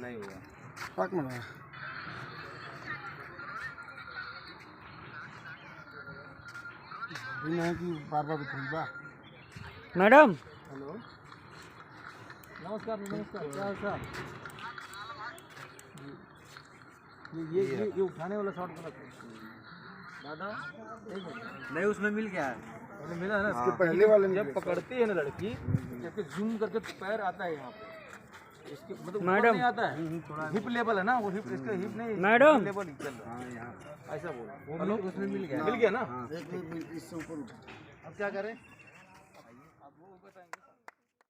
नहीं हुआ पाक में लगा नहीं कि बार-बार उठेगा। मैडम हेलो नमस्कार नमस्कार क्या हाल चाल ये उठाने वाला शॉट गलत है दादा नहीं उसमें मिल गया है मिला है ना इसके पहले वाले में जब पकड़ती है ना लड़की जबकि जूम करके पैर आता है यहाँ पे इसके मतलब मैडम नहीं आता है हिप लेवल है ना वो हिप इसका हिप नहीं मैडम लेवल चल रहा है ऐसा बोल वो उसमें मिल गया। मिल गया ना एक मिनट इससे ऊपर उठा। अब क्या करें अब वो बताएंगे